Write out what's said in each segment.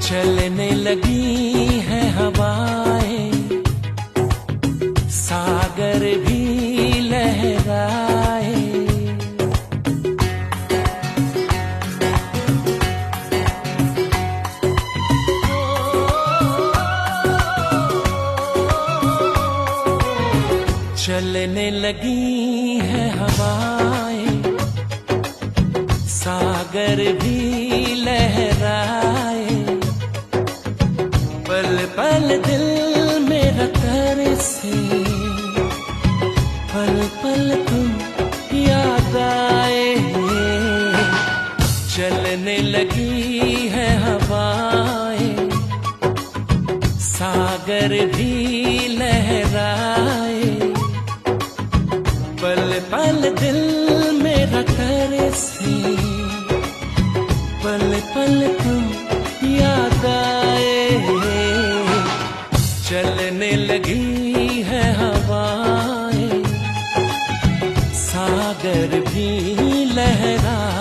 चलने लगी है हवाएं, सागर भी लहराए। चलने लगी है हवाएं, सागर भी लहराए। पल पल दिल मेरा तरसे, पल पल तुम याद आए। चलने लगी है हवाएं, सागर भी लहराए। पल पल दिल मेरा तरसे, पल पल तुम याद आए। चलने लगी है हवाएं, सागर भी लहराए।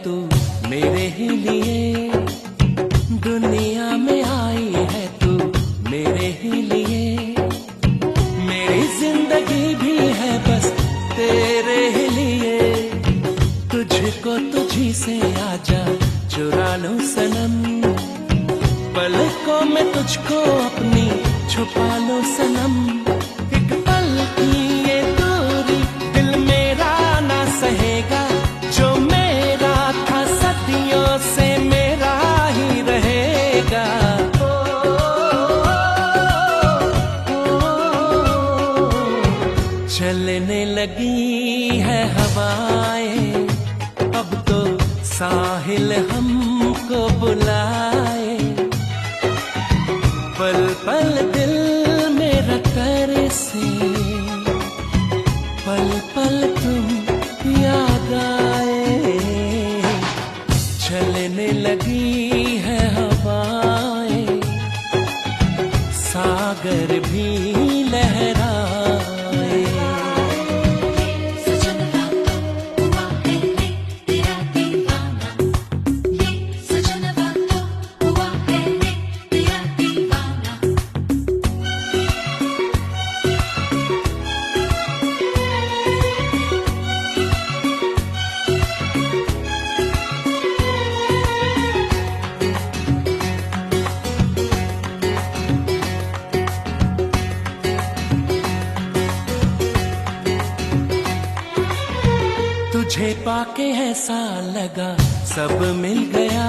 तू मेरे ही लिए, दुनिया में आई है तू मेरे ही लिए। मेरी जिंदगी भी है बस तेरे ही लिए। तुझको तुझी से आजा चुरा लूं सनम, पलकों में तुझको अपनी छुपा लो सनम। एक पल की ये दूरी दिल मेरा ना सहेगा, जो मेरा था सदियों से मेरा ही रहेगा। चलने लगी है हवाएं, अब तो साहिल हमको बुलाए। पल पल दिल मेरा तरसे, पल पल तुम याद आए। चलने लगी है हवाएं, सागर भी लहराए। तुझे पाके ऐसा लगा सब मिल गया,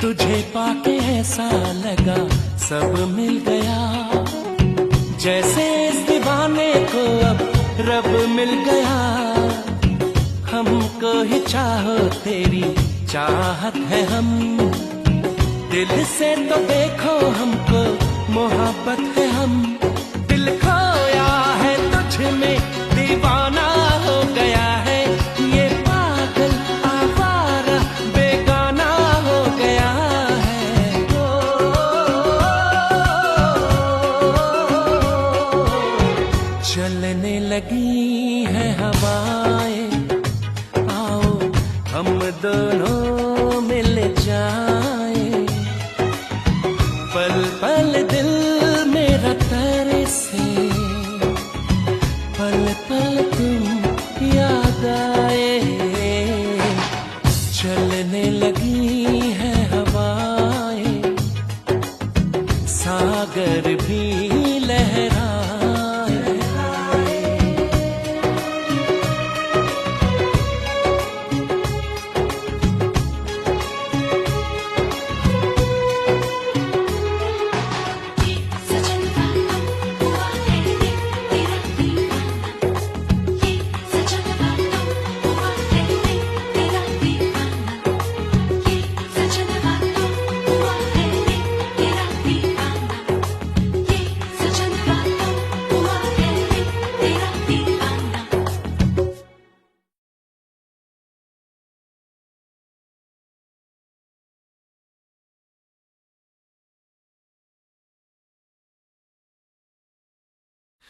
तुझे पाके ऐसा लगा सब मिल गया। जैसे इस दीवाने को अब रब मिल गया। हमको ही चाहो तेरी चाहत है हम, दिल से तो देखो हमको मोहब्बत है हम। दिल खोया है तुझ में दीवाना हो गया है, ये पागल आवारा बेगाना हो गया है। चलने लगी है हवाएं,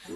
रात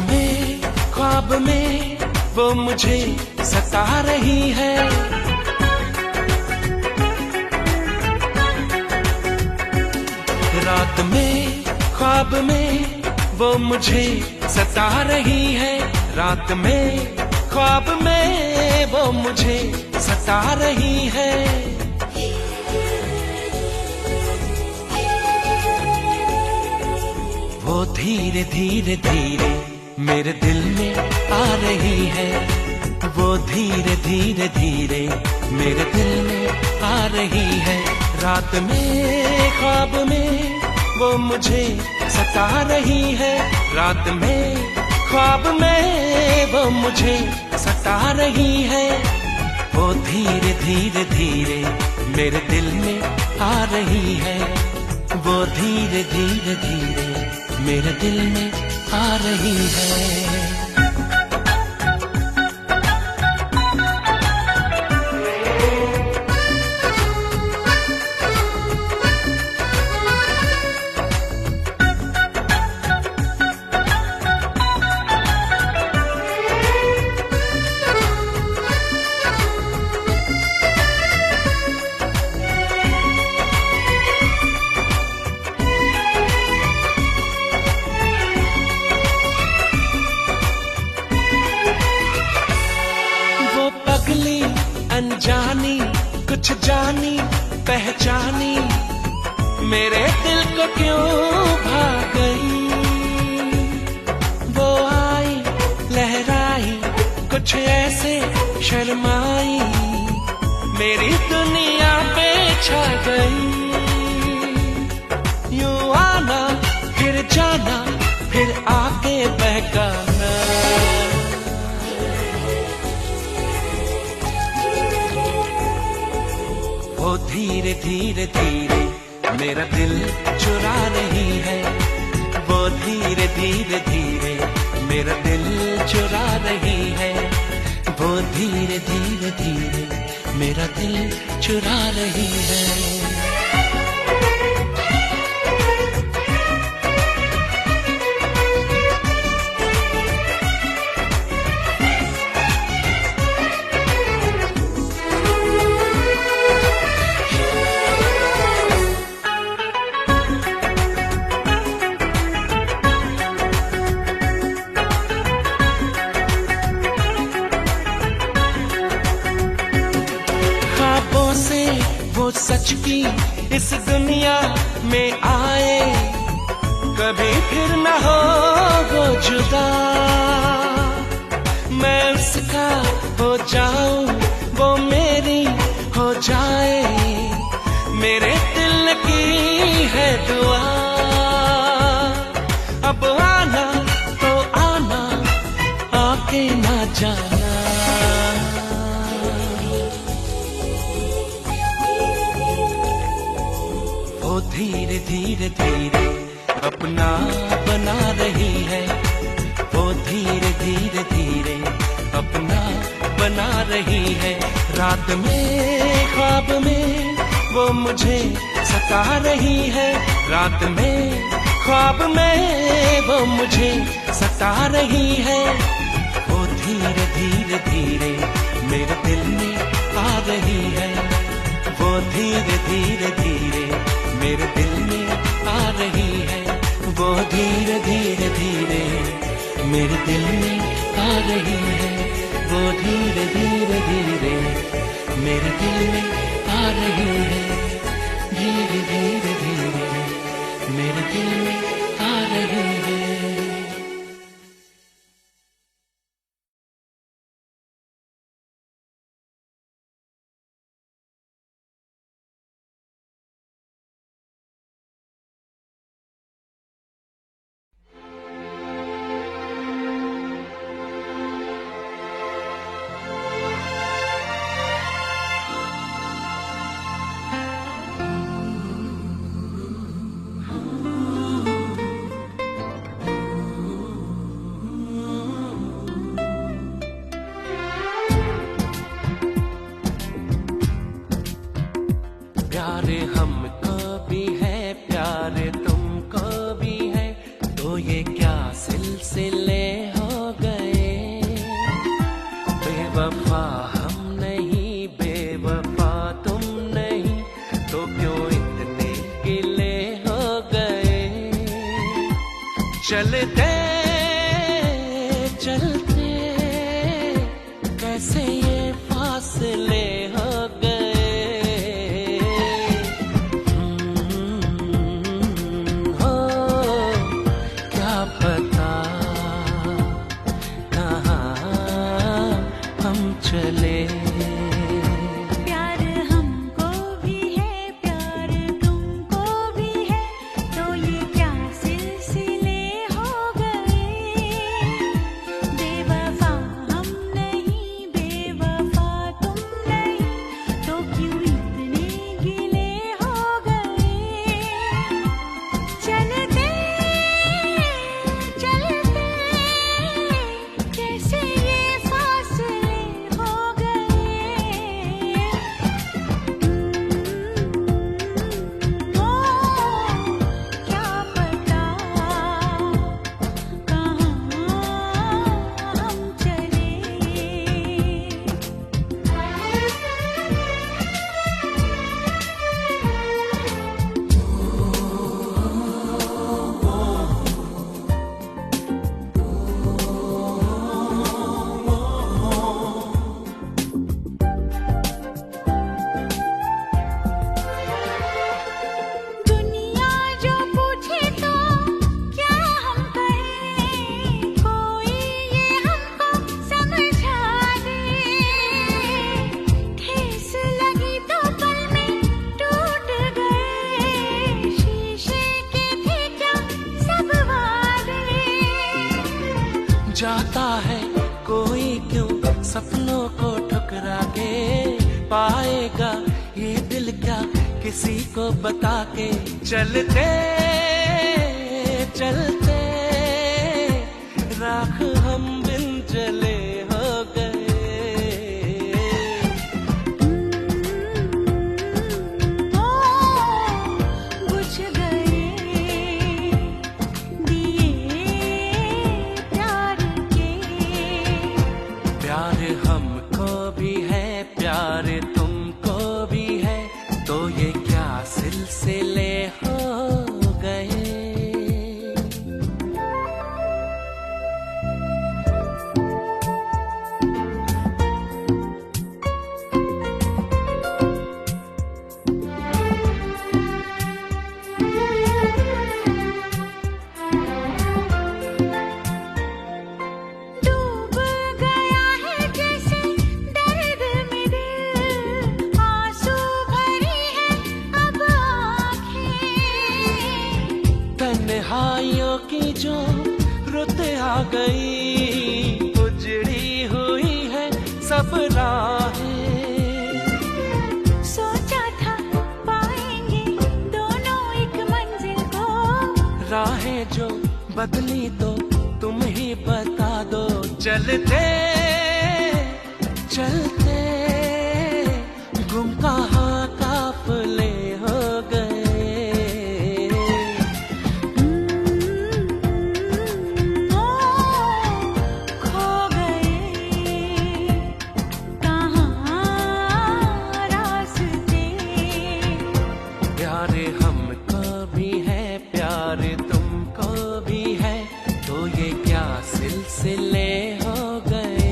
में ख्वाब में वो मुझे सता रही है। रात में ख्वाब में वो मुझे सता रही है। रात में ख्वाब में वो मुझे सता रही है। वो धीरे धीरे धीरे मेरे दिल में आ रही है। वो धीरे धीरे धीरे मेरे दिल में आ रही है। रात में ख्वाब में वो मुझे सता रही है। रात में ख्वाब में वो मुझे सता रही है। वो धीरे धीरे धीरे मेरे दिल में आ रही है। वो धीरे धीरे धीरे मेरे दिल में आ रही है। अनजानी कुछ जानी पहचानी मेरे दिल को क्यों भाग गई। वो आई लहराई कुछ ऐसे शर्माई मेरी दुनिया पे छा गई। यूं आना फिर जाना फिर आके बहकाना। वो धीरे धीरे धीरे मेरा दिल चुरा रही है। वो धीरे धीरे धीरे मेरा दिल चुरा रही है। वो धीरे धीरे धीरे मेरा दिल चुरा रही है। से वो सच की इस दुनिया में आए कभी फिर न हो वो जुदा। मैं उसका हो जाऊं वो मेरी हो जाए मेरे दिल की है दुआ। अब आना तो आना आके ना जाना। वो धीरे धीरे धीरे अपना बना रही है। वो धीरे धीरे धीरे अपना बना रही है। रात में ख्वाब में वो मुझे सता रही है। रात में ख्वाब में वो मुझे सता रही है। वो धीरे धीरे धीरे मेरे दिल में आ रही है। वो धीरे धीरे धीरे मेरे दिल में आ रही है। वो धीरे धीरे धीरे मेरे दिल में आ रही है। वो धीरे धीरे धीरे मेरे दिल में आ रही है। धीरे धीरे धीरे मेरे दिल में आ रही है। प्यार हमको भी है, प्यार तुमको भी है, तो ये क्या सिलसिले हो गए। बेवफा हम नहीं, बेवफा तुम नहीं, तो क्यों इतने गिले हो गए। चलते चलते कैसे ये फासले हो गए। हो क्या पता कहाँ हम चले। प्यार हमको भी है, प्यार तुमको भी है, तो ये क्या सिलसिले हो गए। बेवफा हम नहीं, बेवफा तुम नहीं, तो क्यों इतने गिले हो गए। चलते चलते कैसे ये फासले हो गए। ओ क्या पता कहाँ हम चले। दुनिया जो पूछे तो क्या हम कहें, कोई ये हमको समझा दे। ठेस लगी तो पल में टूट गए, शीशे के थे क्या सब वादे। जाता है कोई क्यों सपनों को ठुकरा के, पाएगा ये दिल क्या किसी को बता के। चलते चलते राख हम बिन जले हो गए। ओ बुझ गए दिए प्यार के। प्यार हमको भी है, प्यार तुमको भी है, तो ये क्या सिलसिले हो गए। डूब गया है जैसे दर्द में दिल, आंसू भरी है अब आँखें। तन्हाइयों की जो रुत आ गई, उजड़ी हुई है सब राहें। सोचा था पाएंगे दोनों एक मंजिल को, राहें जो बदली तो तुम ही बता दो। चलते चलते गुम कहाँ काफिले हो गए। ओ खो गए कहाँ रास्ते। प्यार हमको भी है, प्यार तुमको भी है, तो ये क्या सिलसिले हो गए।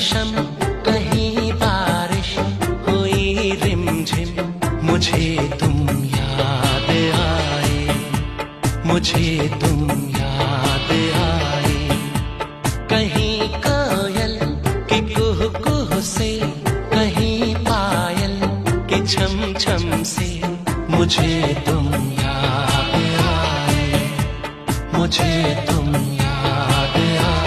रेशम, कहीं बारिश हुई रिमझिम, मुझे तुम याद आए, मुझे तुम याद आए। कहीं कोयल की कुहू कुहू से, कहीं पायल के छम छम से, मुझे तुम याद आए, मुझे तुम याद आए।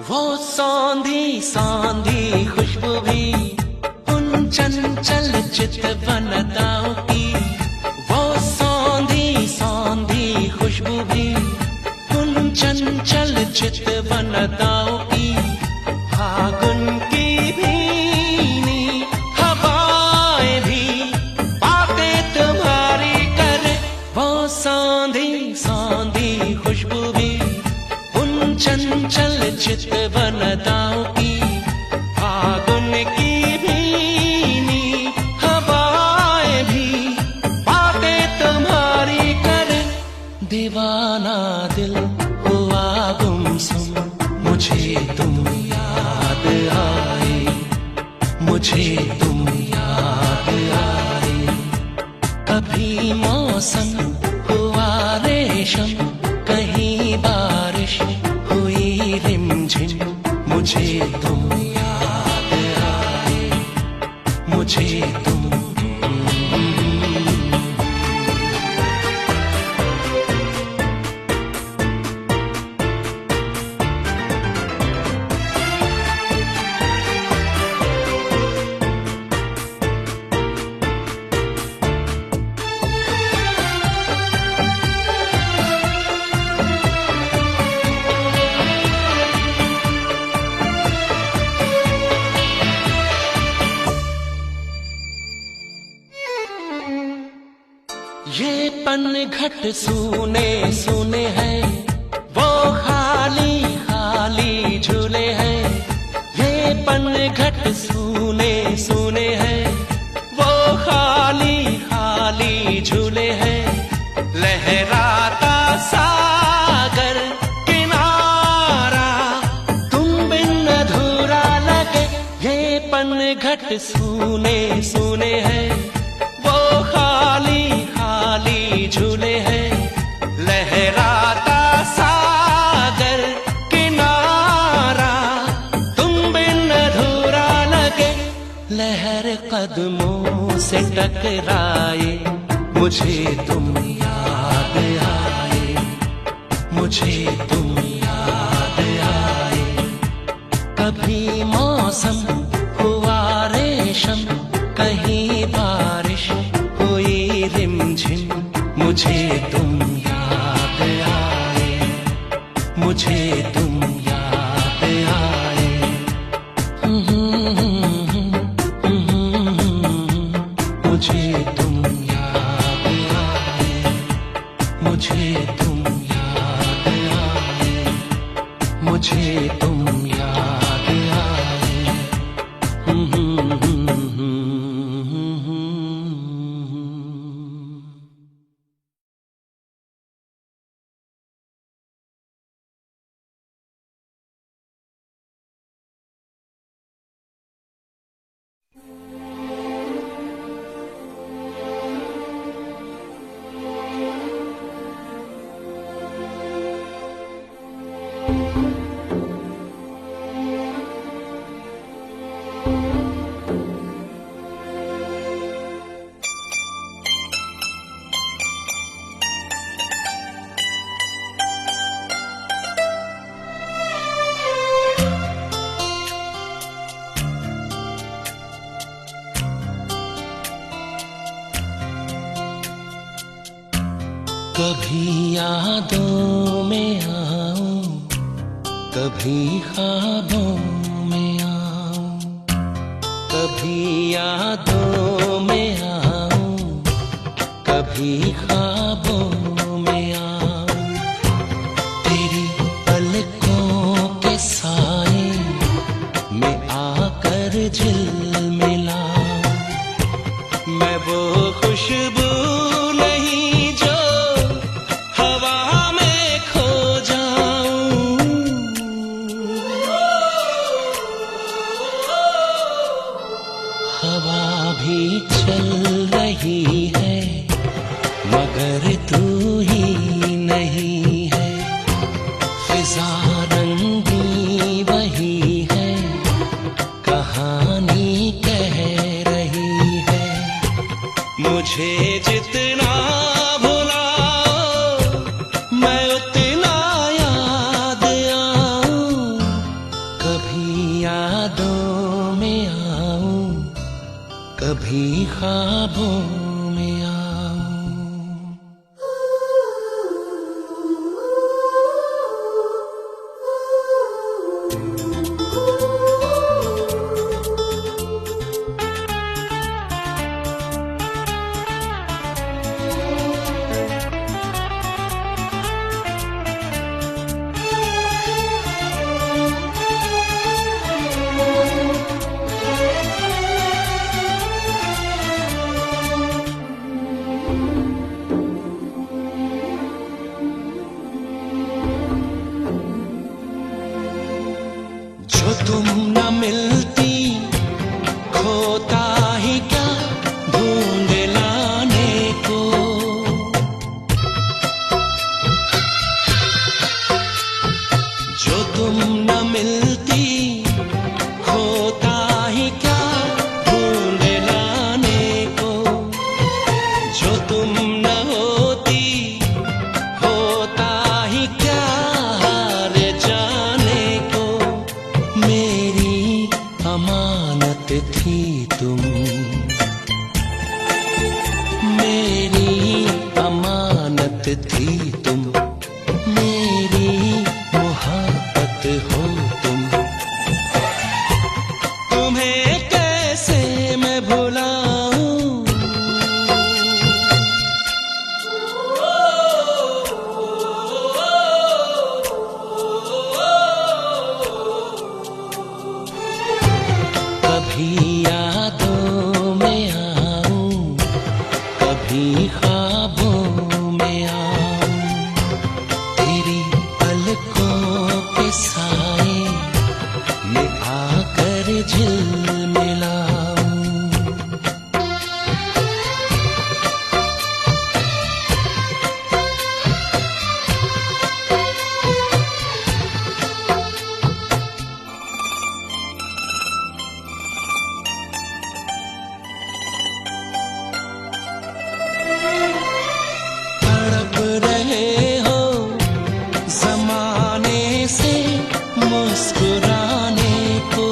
वो सौंधी सौंधी खुशबू भी उन चंचल चितवनताओं की, वो सौंधी सौंधी खुशबू भी उन चंचल चितवनताओं की। फागुन की भीनी हवाएं भी बातें तुम्हारी करे, वो सौंधी सौंधी खुशबू भी उन चंचल चितवनताओं की। फागुन की भीनी हवाएं भी बातें तुम्हारी करे, दीवाना दिल हुआ गुमसुम, मुझे तुम याद आए, मुझे तुम याद आए। कभी मौसम हुआ रेशम, कहीं बारिश हुई रिमझिम, मुझे तुम याद आए, मुझे तुम। ये पनघट सूने सूने हैं, वो खाली खाली झूले हैं। ये पनघट सूने सूने हैं, वो खाली खाली झूले हैं। लहराता सागर किनारा तुम बिन अधूरा लगे, ये पनघट सूने सूने हैं, वो खाली खाली झूले हैं। लहराता सागर किनारा तुम बिन अधूरा लगे, लहर कदमों से टकराए, मुझे तुम याद आए, मुझे तुम याद आए। कभी मौसम हुआ रेशम, कहीं बारिश हुई रिमझिम, मुझे तुम याद आए, मुझे तुम याद आए। मुझे तुम याद आए, मुझे तुम याद आए, मुझे तुम याद आए। कभी यादों में आऊं, कभी ख्वाबों में आऊं, कभी यादों में आऊं, कभी ख्वाबों में आऊं, तेरी पलकों के साए में आकर झिलमिलाऊं। मैं वो खुशबू नहीं जो हवा में खो जाऊं। हवा भी चल रही है मगर तू ही नहीं है। फिजा रंगी वही है, कहानी कह रही है। मुझे जितना भुलाओ मैं उतना याद आऊं। कभी यादों में आऊं, कभी ख्वाबों में आऊं। जो तुम न मिलती खोता ही क्या ढूंढ लाने को। जो तुम न मिलती खोता ही क्या ढूंढ लाने को। जो तुम न होती होता ही क्या हार जाने को। मेरी अमानत थी तुम, मेरी अमानत थी तुम, मेरी मोहब्बत हो तुम। तुम्हें कैसे मैं भुलाऊं। कभी यादों में आऊं, कभी ख्वाबों में आऊं, तेरी पलकों के साए में आकर झिलमिलाऊं। तड़प रहे हो ज़माने से मुस्कुराने को।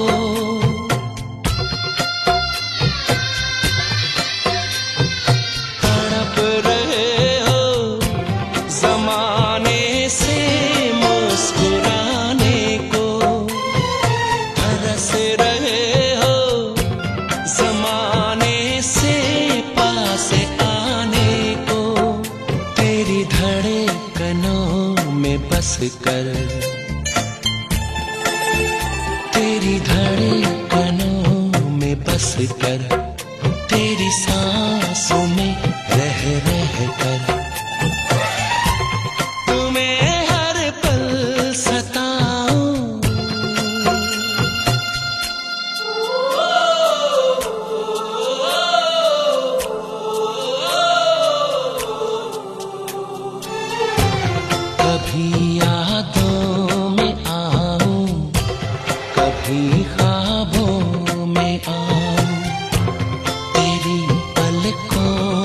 तड़प रहे हो ज़माने से मुस्कुराने को। तरस रहे हो ज़माने से पास आने को। तेरी धड़कनों में बस कर, तेरी धड़कनों में बस कर, तेरी सांसों में रह रह कर। तुम्हें हर पल सताऊं। कभी यादों में आऊं, कभी ख्वाबों में आऊं, तेरी पलकों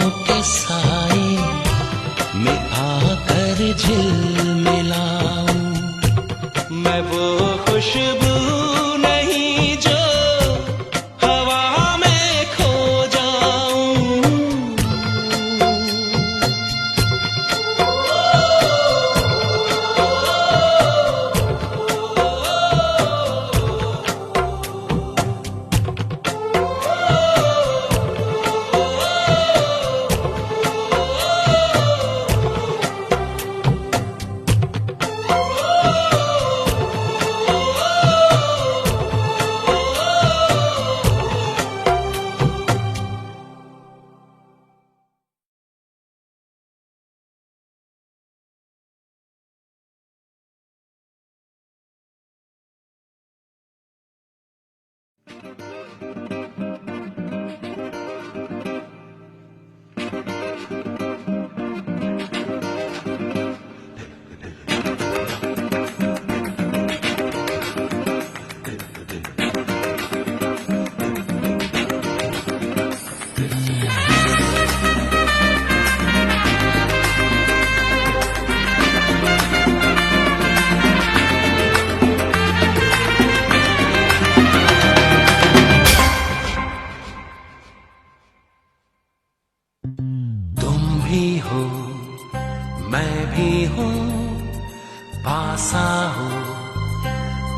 मैं भी हूँ पास हूँ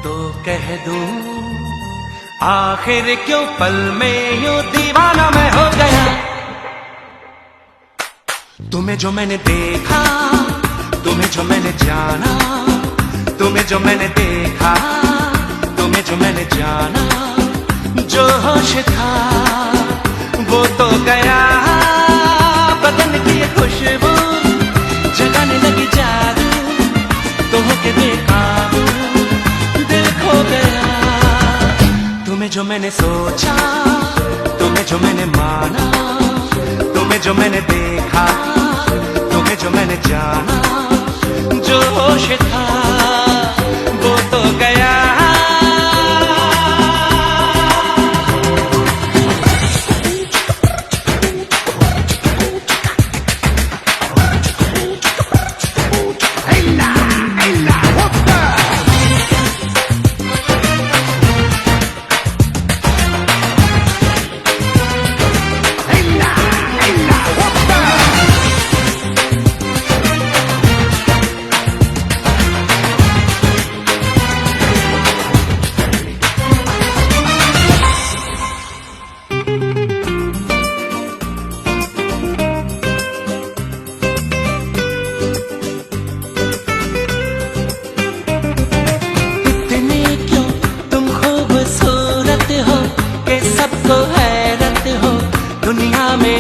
तो कह दूं आखिर क्यों पल में यूं दीवाना मैं हो गया। तुम्हें जो मैंने देखा, तुम्हें जो मैंने जाना, तुम्हें जो मैंने देखा, तुम्हें जो मैंने जाना, जो होश था वो तो गया। बदन की ये खुशबू जगाने लगी जादू, तो होके बेकाबू दिल खो गया। तुम्हें जो मैंने सोचा, तुम्हें जो मैंने माना, तुम्हें जो मैंने देखा, तुम्हें जो मैंने जाना, जो होश था वो तो गया।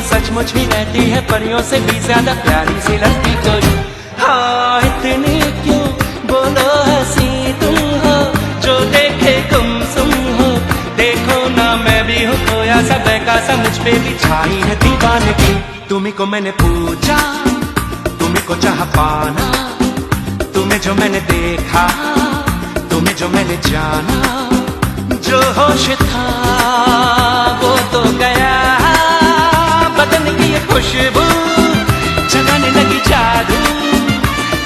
सचमुच ही रहती है परियों से भी ज्यादा प्यारी सी लगती कोई। हाँ इतनी क्यों बोलो हंसी तुम हो, जो देखे गुमसुम हो। देखो ना मैं भी हूँ खोया सा बहका सा, मुझ पे भी छाई है दीवानगी। तुम्ही को मैंने पूछा, तुम्ही को चाह पाना, तुम्हें जो मैंने देखा, तुम्हें जो मैंने जाना, जो होश था वो तो गया। बदन की ये खुशबू जगाने लगी जादू,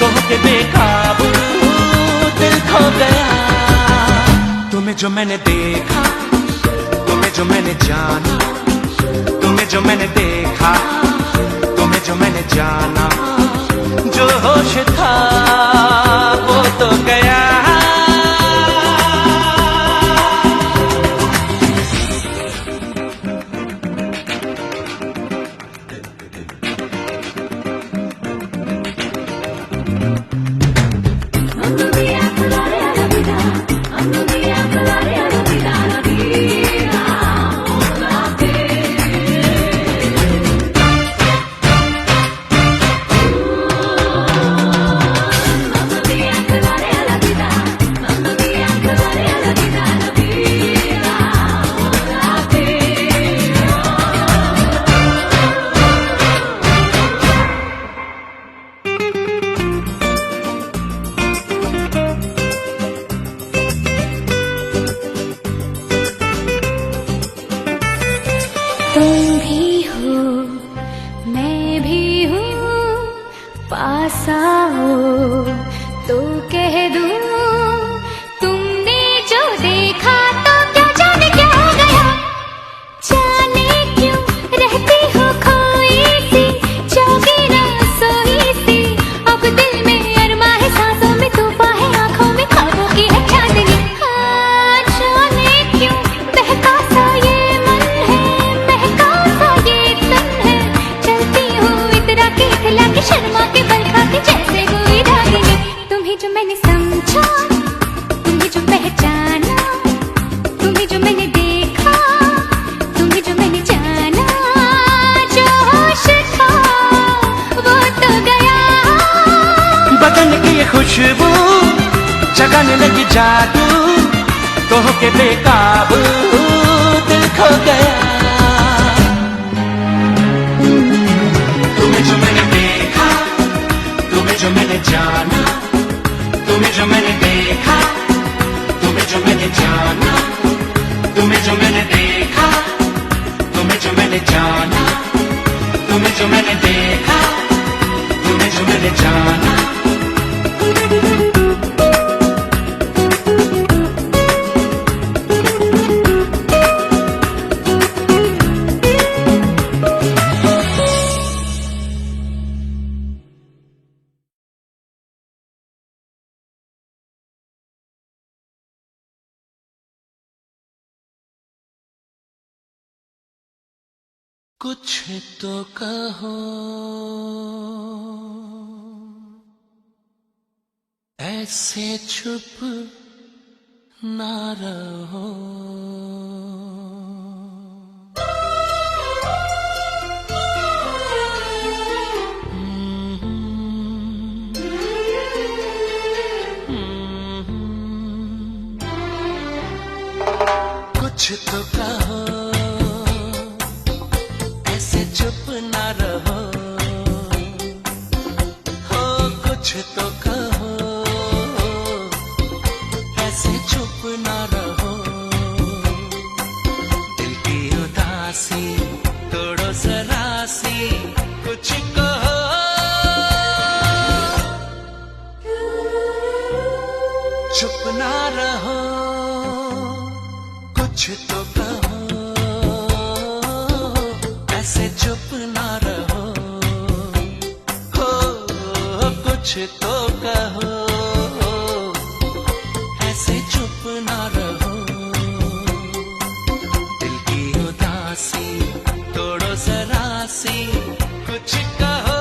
तो होके बेकाबू दिल खो गया। तुम्हें जो मैंने देखा, तुम्हें जो मैंने जाना, तुम्हें जो मैंने देखा, तुम्हें जो मैंने जाना, जो होश था वो तो गया। तुम भी हो मैं भी हूँ, पास आओ तो कह दूँ। तुमने जो देखा तो क्या जाने क्या हो गया। जाने क्यों रहती हो खोई सी, जागी ना सोई सी। अब दिल में अरमा है, सांसों में तूफान है, आंखों में ख्वाबों की है चांदनी। हाँ जाने क्यों बहका सा ये मन है, शर्मा के बल खा के जैसे कोई दागिनी। तुम्हें जो मैंने समझा, तुम्हें जो पहचाना, तुम्हें जो मैंने देखा, तुम्हें जो मैंने जाना, जो होश था वो तो गया। बदन की ये खुशबू जगाने लगी जादू, तो होके बेकाबू दिल खो गया। तुम्हें जो मैंने देखा, तुम्हें जो मैंने जाना, तुम्हें जो मैंने देखा, तुम्हें जो मैंने जाना, तुम्हें जो मैंने देखा, तुम्हें जो मैंने जाना, तुम्हें जो मैंने देखा, तुम्हें जो मैंने जाना। कुछ तो कहो, ऐसे चुप ना रहो। कुछ तो कहो, ऐसे चुप ना रहो। हो कुछ तो कहो, ऐसे चुप ना रहो। दिल की उदासी तोड़ो जरा सी, कुछ कहो। चुप ना रहो, कुछ तो कहो, ऐसे चुप ना रहो। हो कुछ तो कहो, ऐसे चुप ना रहो। दिल की उदासी तोड़ो जरा सी, कुछ कहो।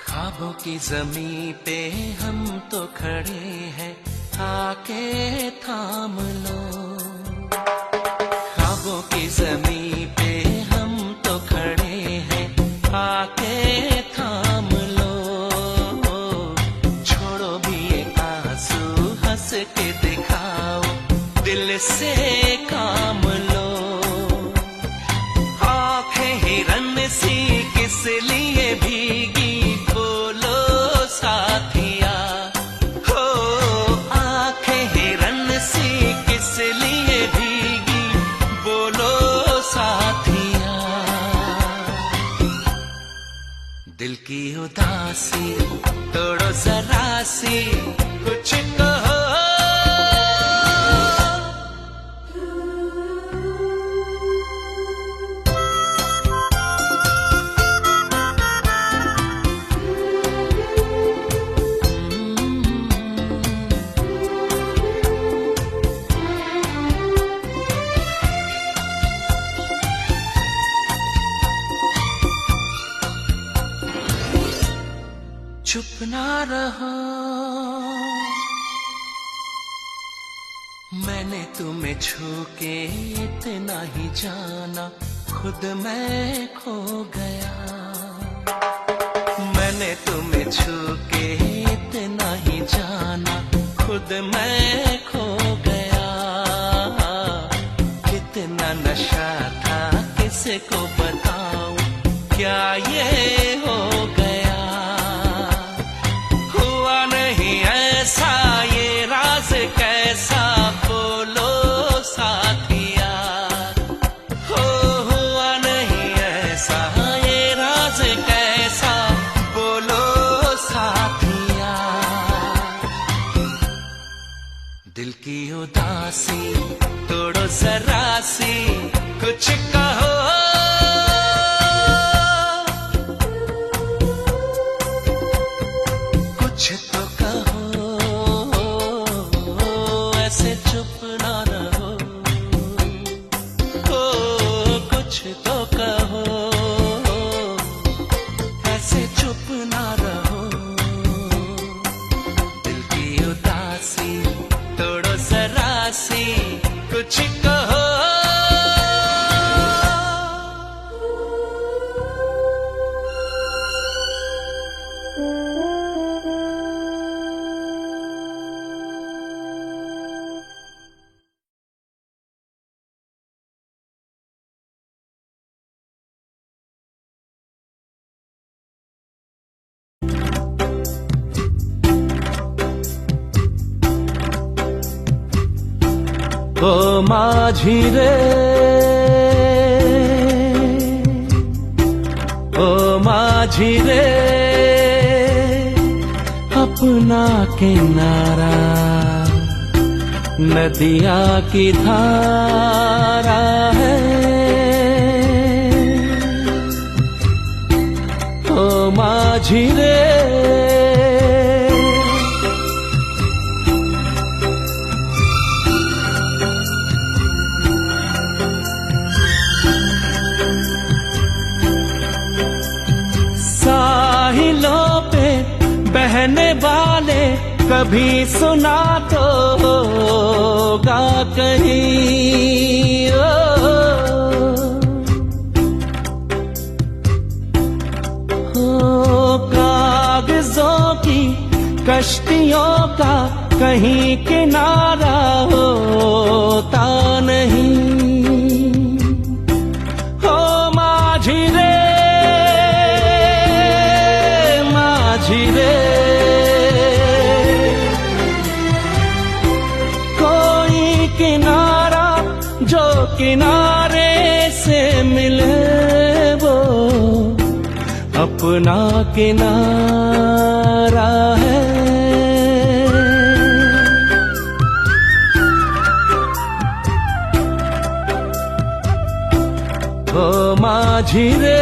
ख्वाबों की ज़मीं पे हम तो खड़े हैं, आके थाम लो। ख्वाबों की ज़मीं पे हम तो खड़े हैं, आके थाम लो। छोड़ो भी ये आंसू, हंस के दिखाओ, दिल से काम लो। आंखें हिरन सी किस लिए भीगी, साथिया। हो आंखें हिरन सी किस लिए भीगी, बोलो साथिया। दिल की उदासी तोड़ो जरा सी, कुछ कहो। चुप ना रहो, मैंने तुम्हें छू के इतना ही जाना, खुद मैं खो गया। मैंने तुम्हें छू के इतना ही जाना, खुद मैं खो गया। कितना नशा था किसको बताऊं, क्या ये हो गया। ऐसा ये राज कैसा, बोलो साथिया। हो हुआ नहीं ऐसा ये राज कैसा, बोलो साथिया। दिल की उदासी तोड़ो जरा सी, कुछ कहो। कुछ तो कहो, ऐसे चुप ना रहो। हो कुछ तो कहो, ऐसे चुप ना रहो। दिल की उदासी तोड़ो जरा सी, कुछ कहो। ओ माझी रे, ओ माझी रे, अपना किनारा नदिया की धारा है। ओ माझी रे, साहिलों पे बहने वाले कभी सुना तो होगा कहीं। कागजों की कश्तियों का कहीं किनारा होता नहीं। ओ माझी रे, माझी रे, कोई किनारा जो किनारे से मिले वो अपना किनारा है। ओ माझी रे,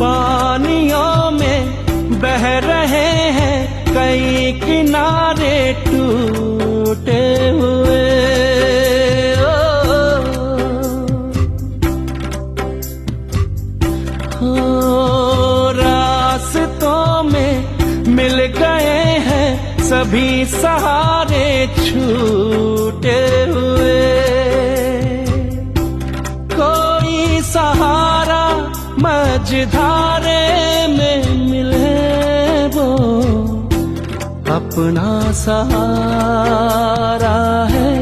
पानियों में बह रहे हैं कई किनारे टूटे हुए। रास्तों में मिल गए हैं सभी सहारे छूटे हुए। कोई सहारा मझधारे में मिले वो अपना सहारा है।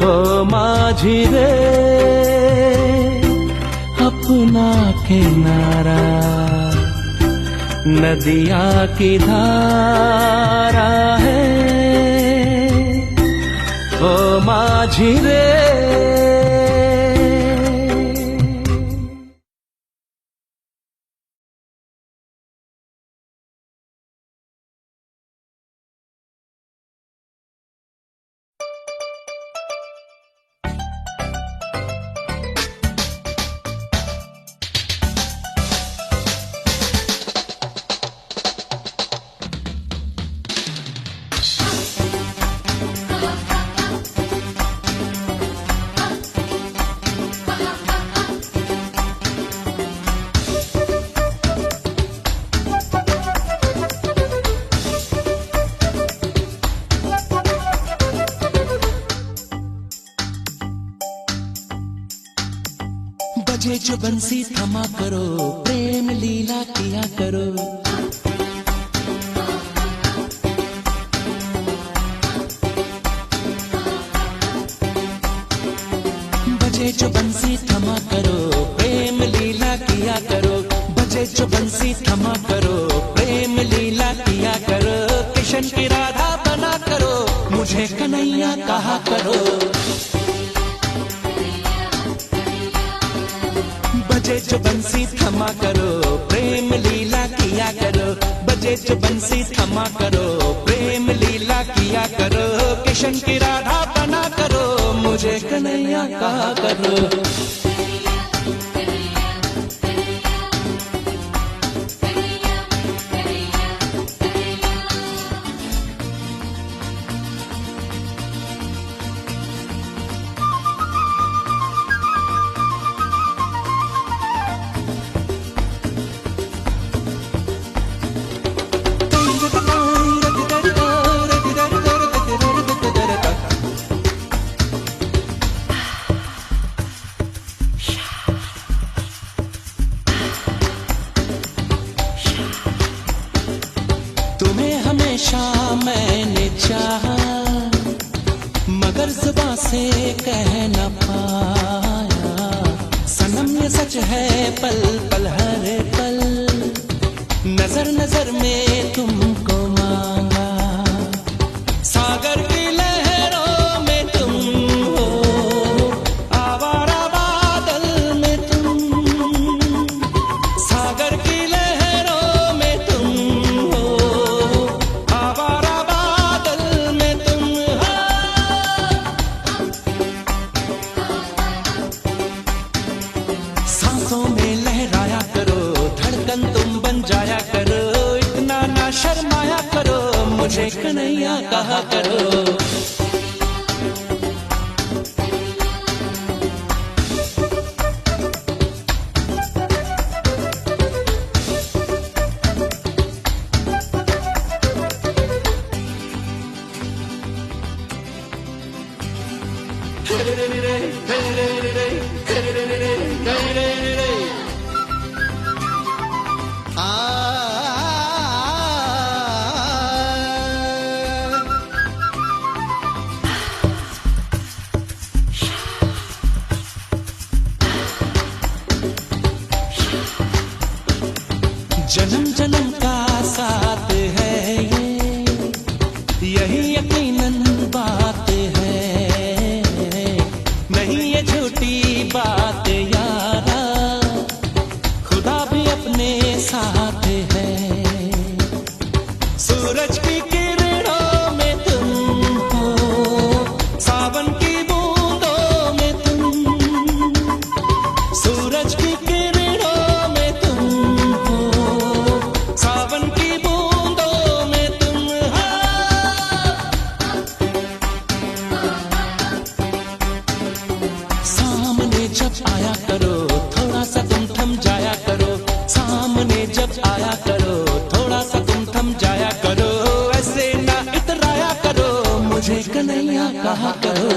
ओ माझी रे, अपना किनारा नदिया की धारा है। ओ माझी रे, बजे जो बंसी थमा करो, प्रेम लीला किया करो। बजे जो बंसी थमा करो, प्रेम लीला किया करो। बजे जो बंसी थमा करो, प्रेम लीला किया करो। किशन की राधा बना करो, मुझे कन्हैया कहा करो। बजे जो बंसी थमा करो, प्रेम लीला किया करो। बजे जो बंसी थमा करो, प्रेम लीला किया करो। किशन की राधा बना करो, मुझे कन्हैया कहा करो। से कह न पाया, सनम ये सच है पल पल हर पल, नजर नजर में तुमको मांगा, सागर की लहरों में तुम हो, आवारा बादल में तुम, सागर की लहरों में तुम हो, आवारा बादल में तुम हो। सांसों में लहराया करो, धड़कन तुम बन जाया करो, इतना ना शर्माया करो, मुझे कन्हैया कहा करो। जन्म जन्म का साथ है ये, यही यकीनन बात है, नहीं ये झूठी बात यारा, खुदा भी अपने साथ है। सूरज की किरणों में तुम हो, सावन की बूंदों में तुम, सूरज की किरणों में तुम हो, सावन की बूंदों में तुम हो। सामने जब आया करो, थोड़ा सा तुम थम जाया करो, सामने जब आया करो, थोड़ा सा तुम थम जाया करो, ऐसे ना इतराया करो, मुझे कन्हैया कहा करो।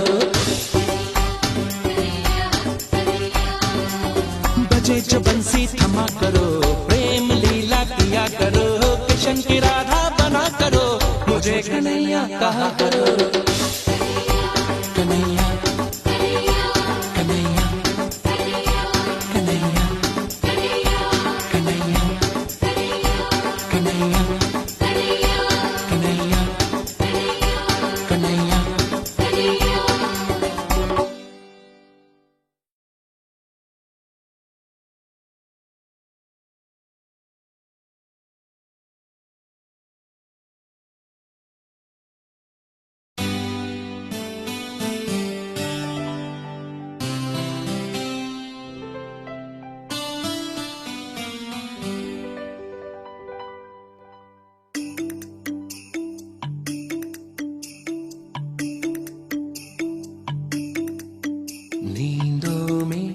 बजे जो बंसी थमा करो, प्रेम लीला किया करो, कृष्ण की राधा बना करो, मुझे कन्हैया कहा करो। कन्हैया कन्हैया कन्हैया कन्हैया कन्हैया कन्हैया कन्हैया। नींदों में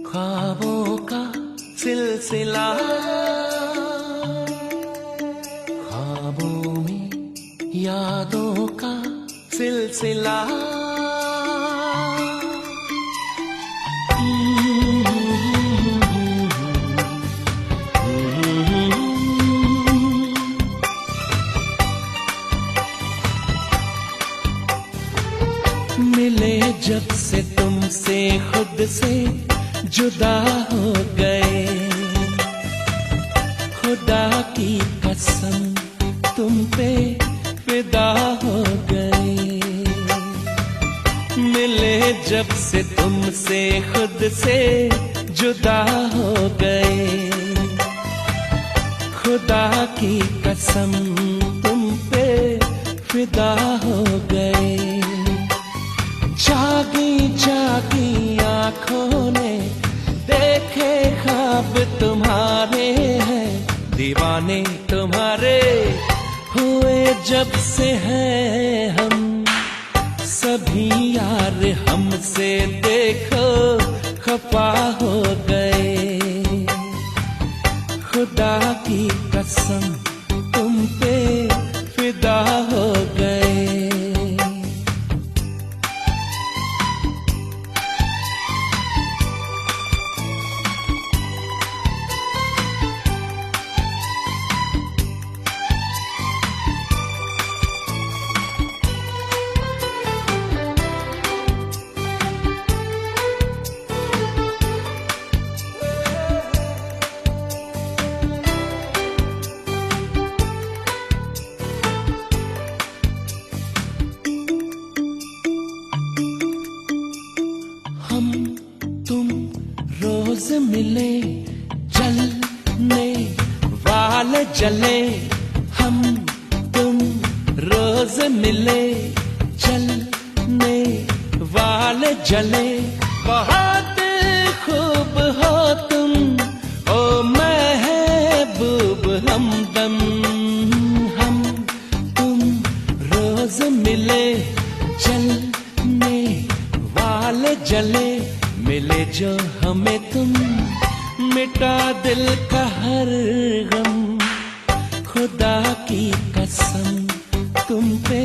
ख्वाबों का सिलसिला, ख्वाबों में यादों का सिलसिला, मिले जब से तुमसे खुद से जुदा हो गए, खुदा की कसम तुम पे फिदा हो गए। मिले जब से तुमसे खुद से जुदा हो गए, खुदा की कसम तुम पे फिदा हो गए। जागी जागी आंखों ने देखे ख्वाब तुम्हारे हैं, दीवाने तुम्हारे हुए जब से हैं हम, सभी यार हमसे देखो खफा हो गए। खुदा की कसम तुम पे फिदा हो गए। तुम रोज मिले जलने वाले जले, हम तुम रोज मिले जलने वाले जले। बहुत खूब हो तुम ओ महबूब हमदम, हम तुम रोज मिले जलने वाले जले। मिले जो हमें तुम, मिटा दिल का हर गम, खुदा की कसम तुम पे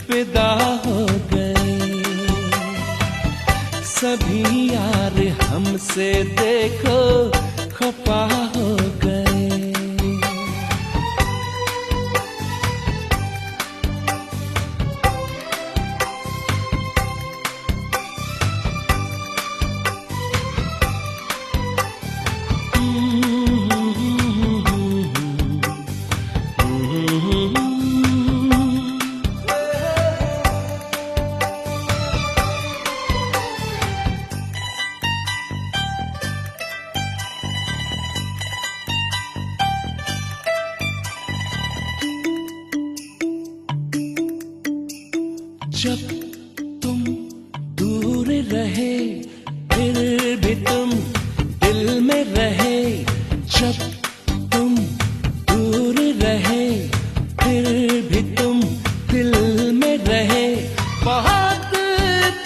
फिदा हो गए। सभी यार हमसे देखो खफा हो गए। जब तुम दूर रहे फिर भी तुम दिल में रहे, जब तुम दूर रहे फिर भी तुम दिल में रहे। बहुत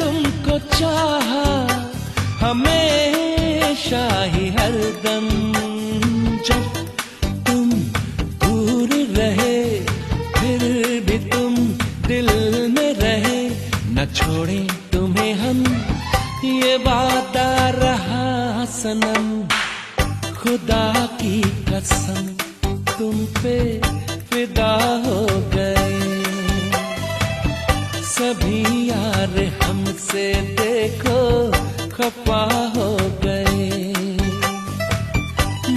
तुमको चाहा हमेशा ही हरदम, जब तुम दूर रहे फिर भी तुम दिल में रहे। न छोड़े तुम्हें हम ये वादा रहा सनम, खुदा की कसम तुम पे फिदा हो गए। सभी यार हमसे देखो खफा हो गए।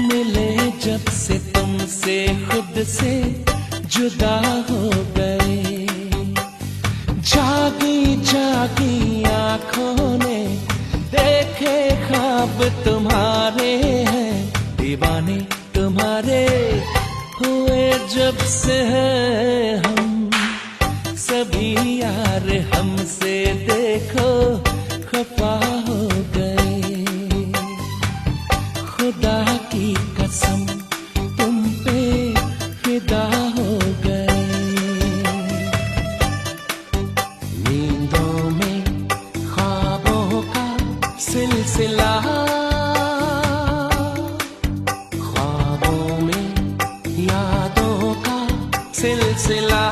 मिले जब से तुमसे खुद से जुदा हो गए। जागी जागी आंखों ने देखे ख्वाब तुम्हारे हैं, दीवाने तुम्हारे हुए जब से हैं हम। सभी यार हमसे देखो खफा हो गए। खुदा की कसम तुम पे फिदा हो गए। नींदों में ख्वाबों का सिलसिला, ख्वाबों में यादों का सिलसिला।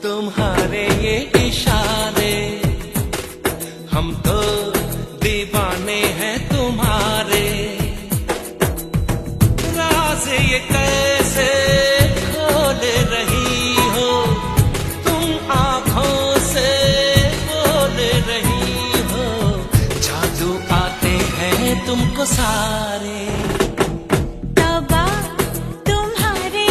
तुम्हारे ये इशारे, हम तो दीवाने हैं तुम्हारे। राज ये कैसे खोल रही हो तुम, आंखों से बोल रही हो। जादू आते हैं तुमको सारे। तुम्हारे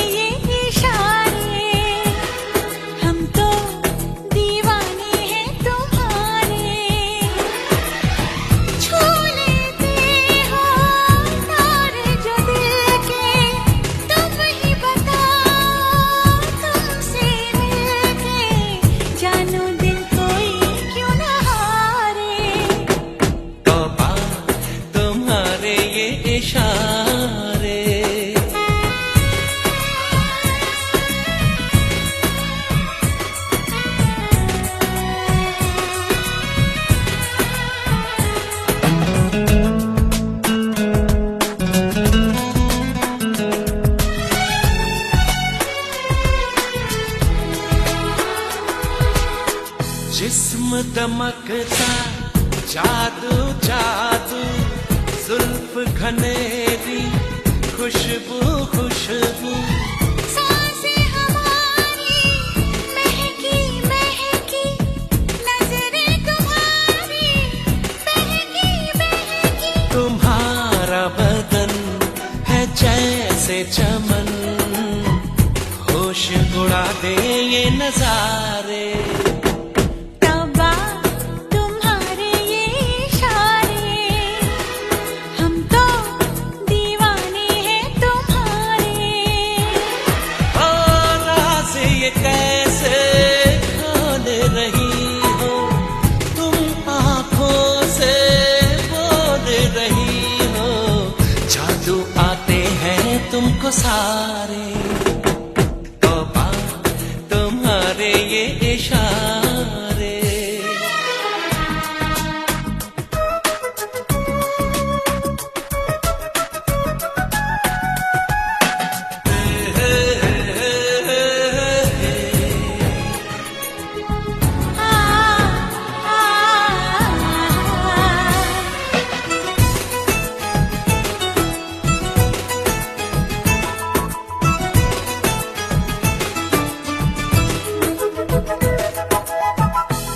ये इशारे जिस्म दमकता जादू जादू, जुल्फ घनेरी खुशबू खुशबू, सांसें हमारी महकी महकी, नजरें तुम्हारी बहकी बहकी। तुम्हारा बदन है जैसे चमन, होश उड़ा दे ये नजारे। तौबा तुम्हारे ये इशारे, हम तो दीवाने हैं तुम्हारे। ओ राज़ ये कैसे खोल रही हो, तुम आंखों से बोल रही हो, जादू आते हैं तुमको सारे। तौबा तुम्हारे ये इशारे।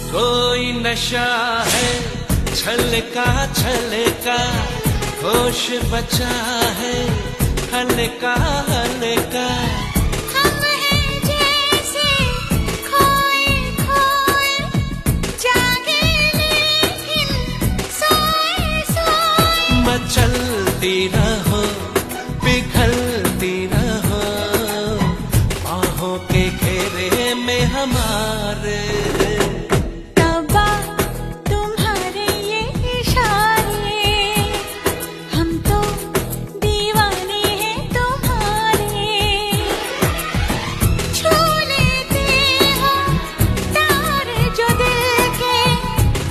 कोई नशा है छलका छलका, होश बचा है हल्का हल्का। हम हैं जैसे खोए खोए, जागे लेकिन सोए सोए। मचलती रहो पिघलती रहो, बाहों के घेरे में हमारे। तौबा तुम्हारे ये इशारे, हम तो दीवाने हैं तुम्हारे। छू लेते हो तार जो दिल के,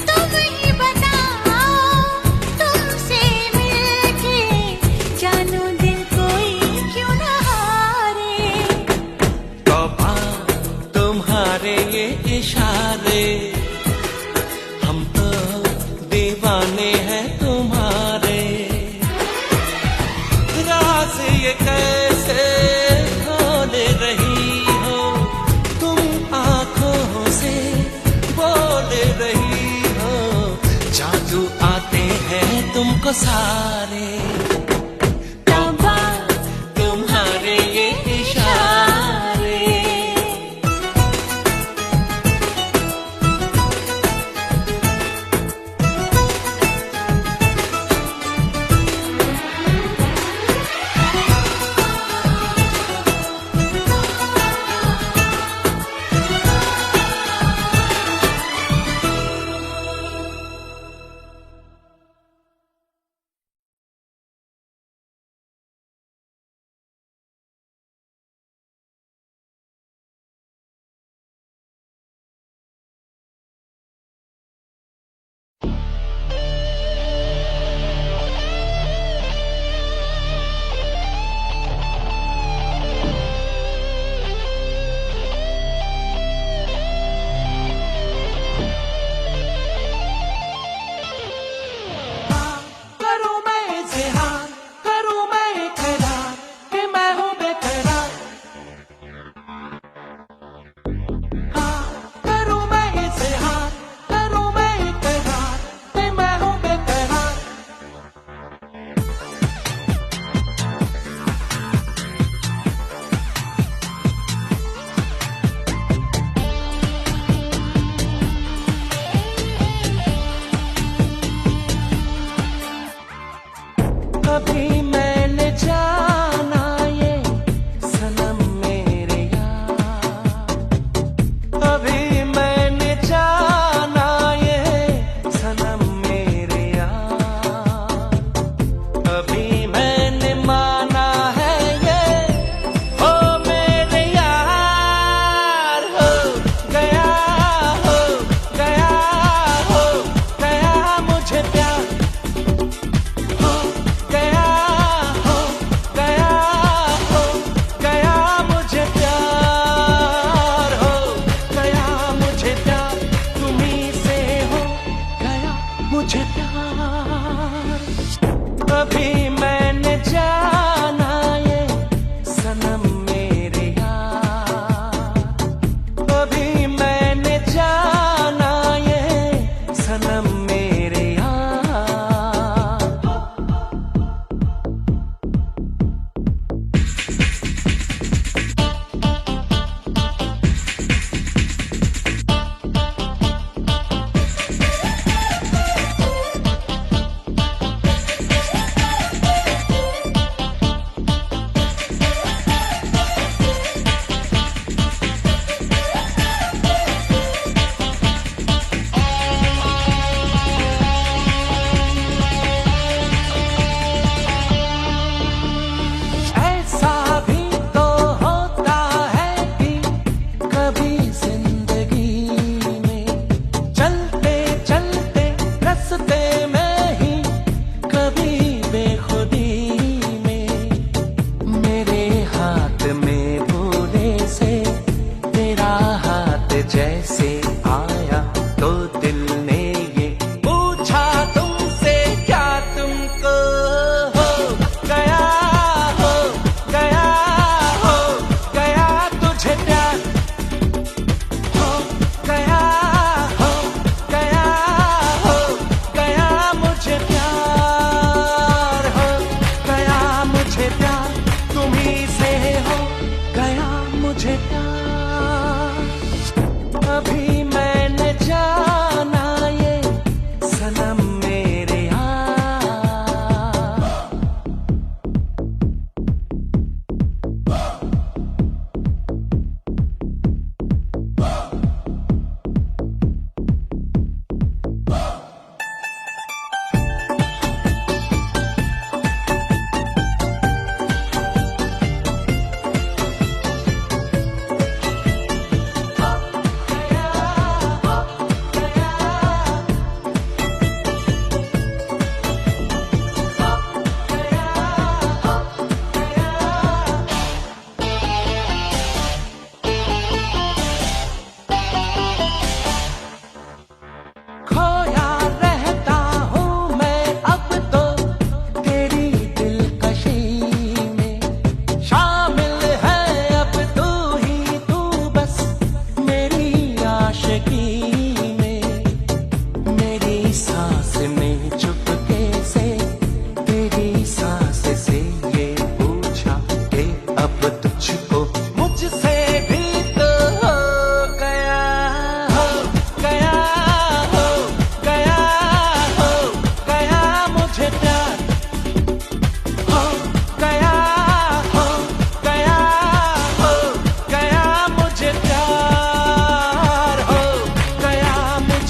तुम ही बताओ तुमसे मिलके, जानू दिल कोई क्यों न हारे। तौबा तुम्हारे ये इशारे, हम तो दीवाने हैं तुम्हारे। राज ये कैसे खोल रही हो, तुम आंखों से बोल रही हो, जादू आते हैं तुमको सारे।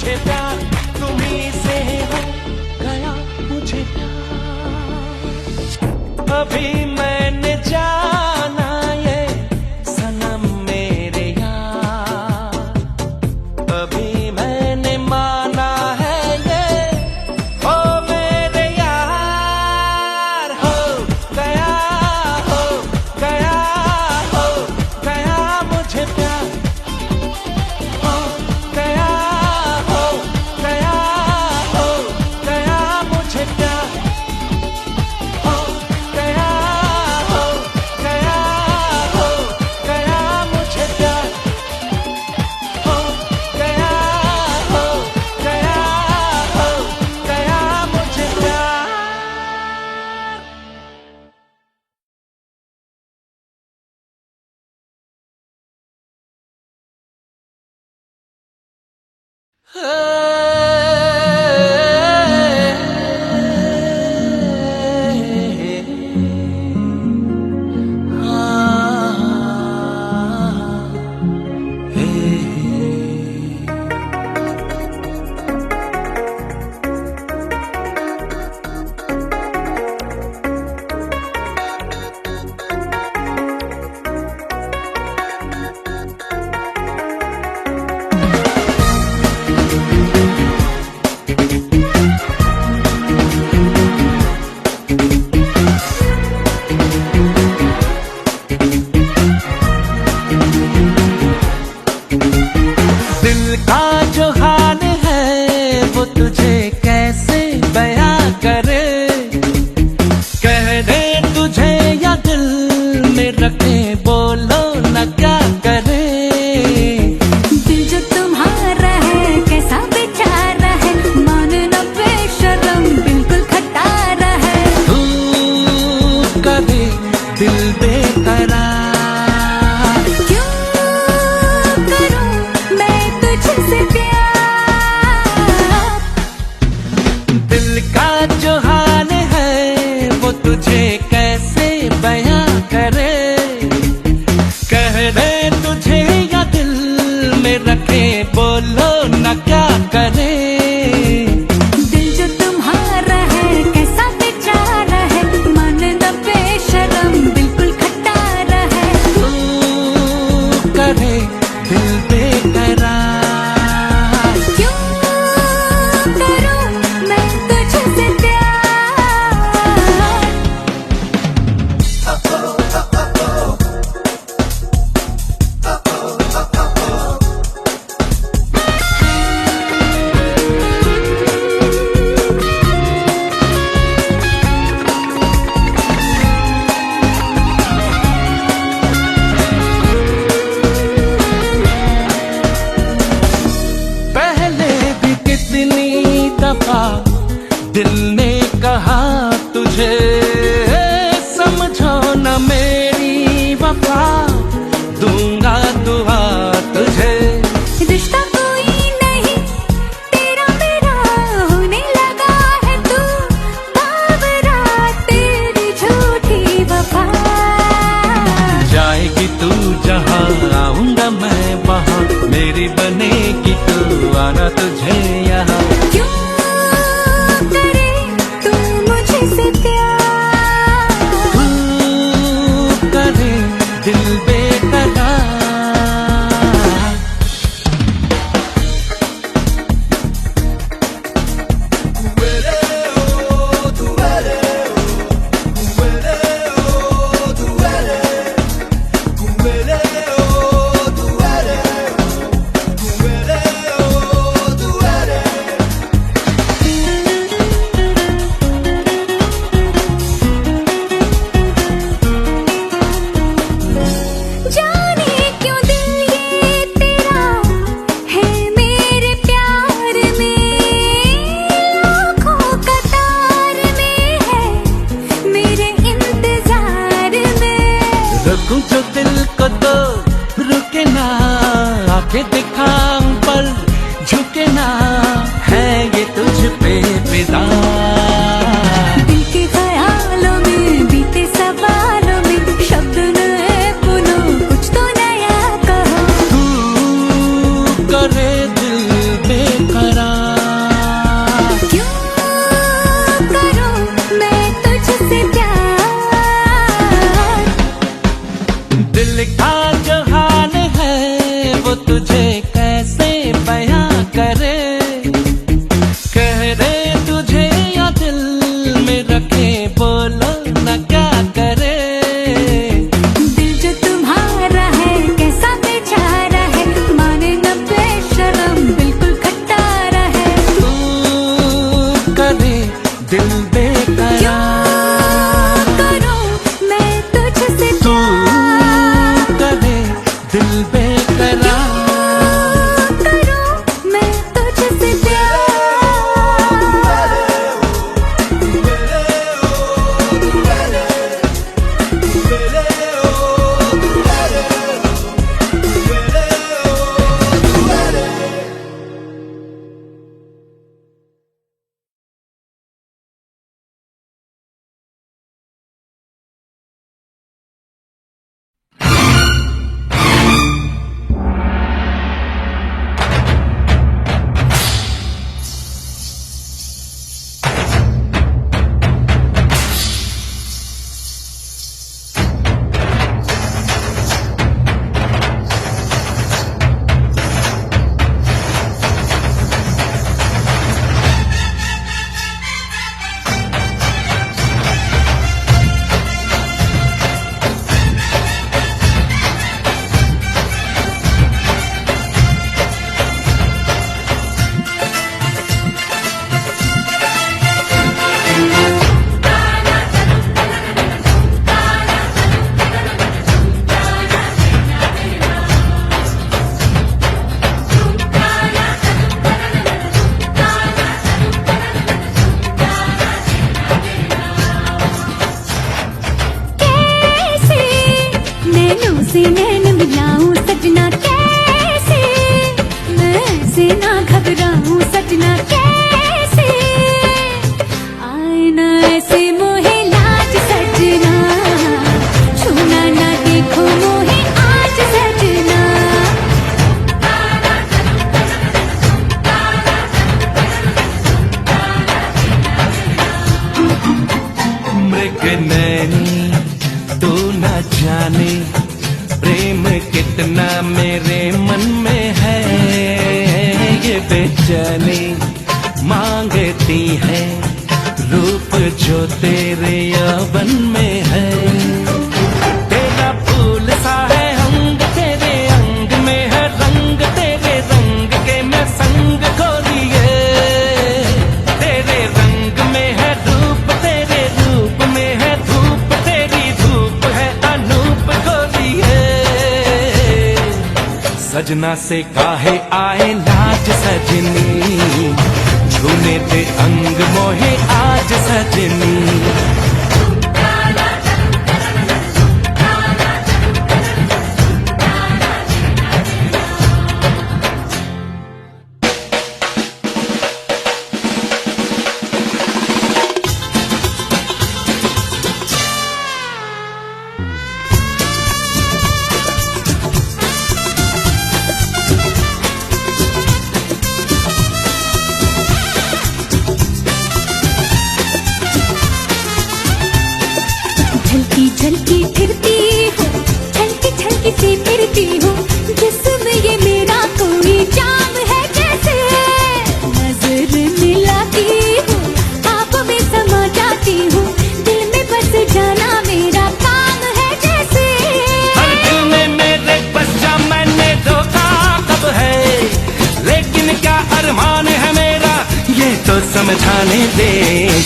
मुझे प्यार, तुम्ही से हो गया मुझे प्यार। अभी मैंने जाना ये सनम मेरे यार, अभी मैंने माना है ये ओ मेरे यार। हो गया मुझे प्यार, हो गया मुझे प्यार, हो गया मुझे प्यार, हो गया मुझे प्यार। दिल का जो हाल है वो तुझे कैसे बयां करे, कह दे तुझे या दिल में रखे, बोलो न क्या करे। दिल जो तुम्हारा है कैसा बेचारा है, मानना बेशरम बिल्कुल खटारा है। तू कभी दिल बेकरार, तुझसे प्यार। दिल का जो हाल है वो तुझे कैसे बयां करे, कह दे तुझे या दिल में रखे, बोलो न क्या करे। दिल जो तुम्हारा है कैसा बेचारा है, मानना बेशरम बिल्कुल खटारा है। तू करे दिल बेकरार, दिल ने कहा तुझे समझो न मेरी वफा, दूंगा दुआ तुझे। रिश्ता कोई नहीं तेरा मेरा होने लगा है, तू बावरा तेरी झूठी वफा। जाएगी तू जहाँ आऊंगा मैं वहाँ, मेरी बनेगी तू आना तुझे यहाँ। दिल बेकरार, बेचैनी मांगती है रूप जो तेरे यौवन में है। तेरा फूल सा है अंग, तेरे अंग में है रंग, तेरे रंग के मैं संग खोलिए। तेरे रंग में है रूप, तेरे रूप में है धूप, तेरी धूप है अनूप खोलिए। सजना से काहे आए लाज सजनी, छूने दे अंग मोहे आज सजनी। झलकी फिरती हूँ, छलकी छलकी सी फिरती हूँ, जिसमें ये मेरा कोई जाम है जैसे। नजर मिलाती हूँ, आप में समा जाती हूँ, दिल में बस जाना मेरा काम है जैसे। हर दिल में मेरे बस जा मैंने धोखा कब है, लेकिन क्या अरमान है मेरा ये तो समझाने दे।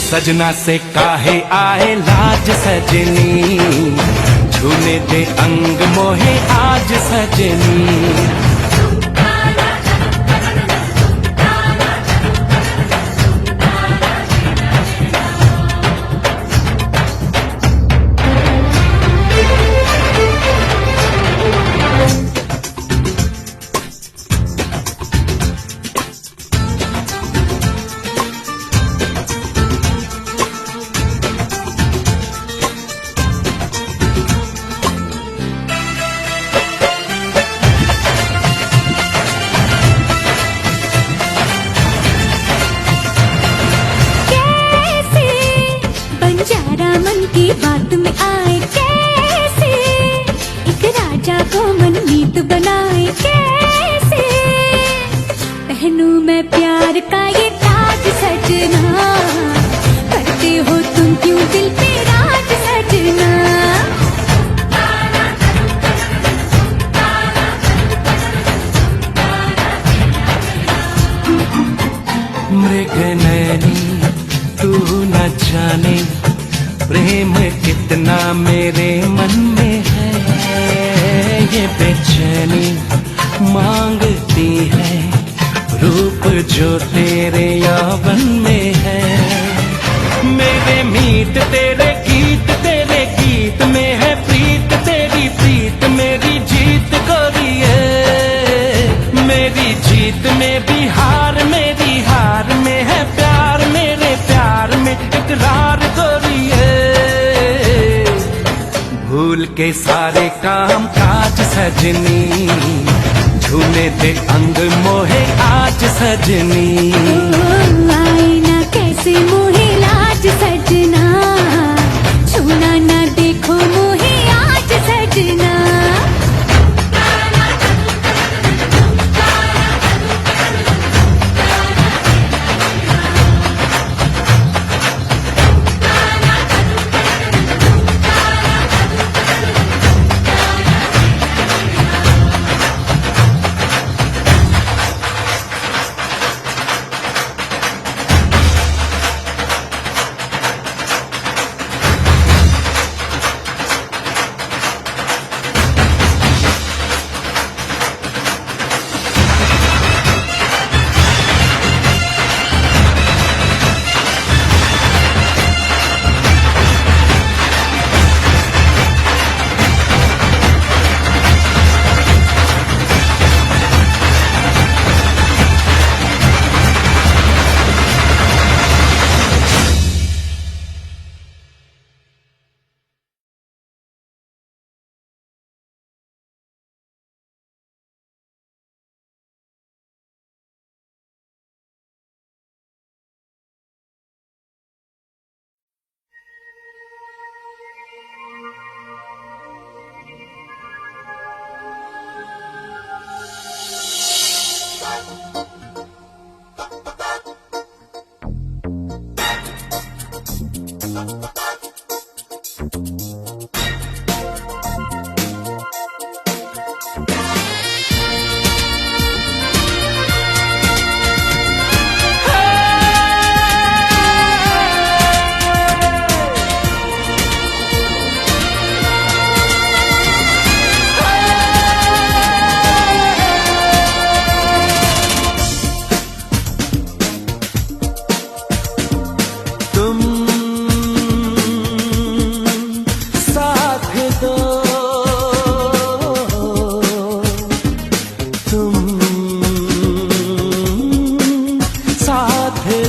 सजना से काहे आए लाज सजनी, छूने दे अंग मोहे आज सजनी। मन की बात में आए कैसे, एक राजा को मनमीत बनाए कैसे। पहनूं मैं प्यार का ये ताज सजना, करते हो तुम क्यों दिल पे राज सजना। मृग नैनी तू न जाने प्रेम कितना मेरे मन में है। ये बेचैनी मांगती है रूप जो तेरे यौवन में है। मेरे मीत तेरे गीत में है प्रीत, तेरी प्रीत मेरी जीत गोरिए। मेरी जीत में भी हार, मेरी हार में है प्यार, मेरे प्यार में इकरार गोरिए। भूल के सारे काम काज सजनी, झूले दे अंग मोहे आज सजनी। आए ना कैसे मोहे लाज सजना, छूना ना देखो मोहे आज सजना।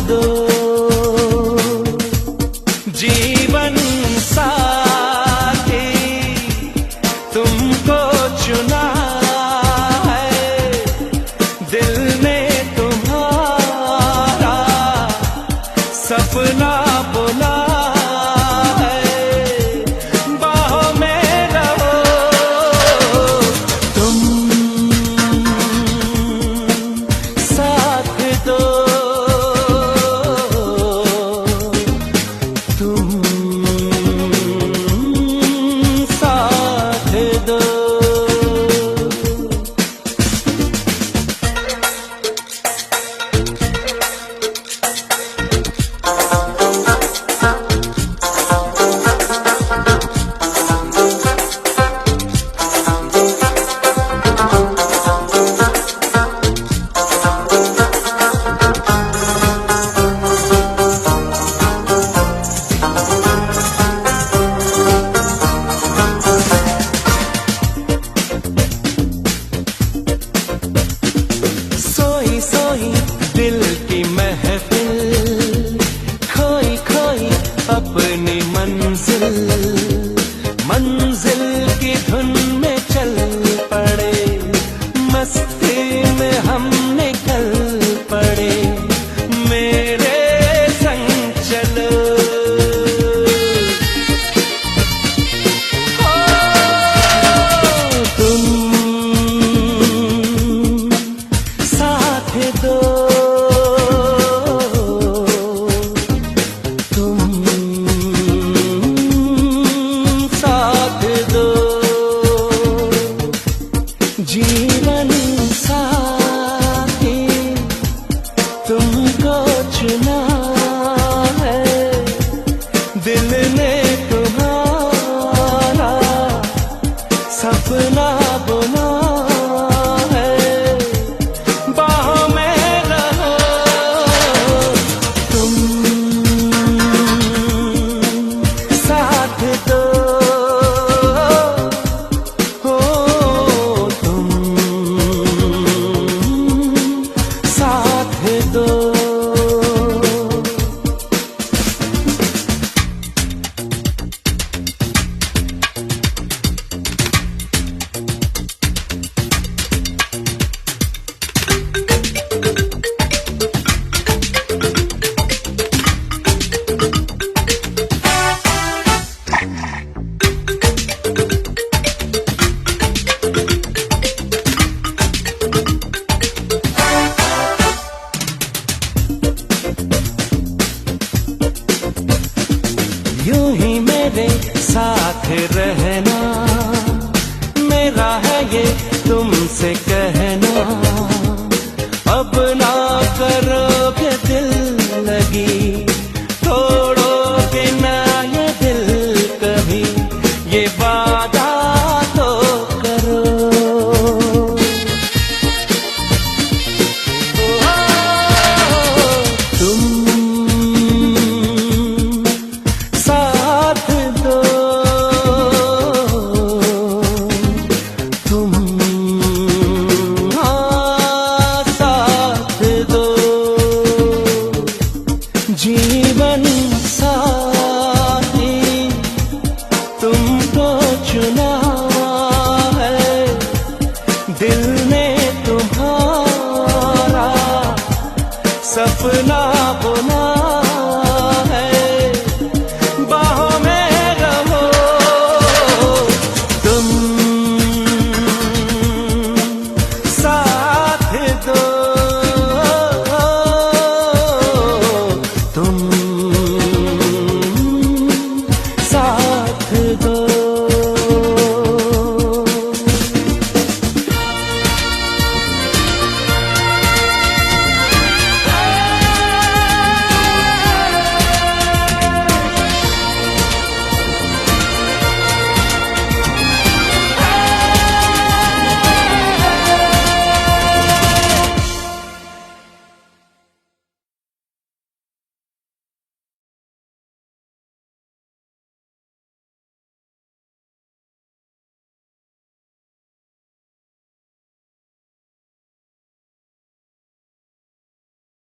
दो, जीवन साथी तुमको चुना है, दिल ने तुम्हारा सपना बुना है, बाहों में रहो तुम, साथ दो तुम, साथ दो। सोई दिल की महफिल, खोई खोई अपनी मंजिल, मंजिल की धुन में चल पड़े, मस्ती में हम निकल पड़े, मेरे संग चलो। तुम साथ दो, तुम साथ दो, जीवन साथी तुमको चुना है, दिल ने तुम्हारा सपना बुना है, बाहों में रहो तुम, साथ दो हो तुम, साथ दो। यूं ही मेरे साथ रहना, मेरा है ये तुमसे कहना, अब ना करोगे दिल लगी, तोड़ोगे ना ये दिल कभी, ये वादा तो करो। तुम साथ दो, तुम साथ दो, जीवन साथी तुमको चुना है, दिल ने तुम्हारा सपना बुना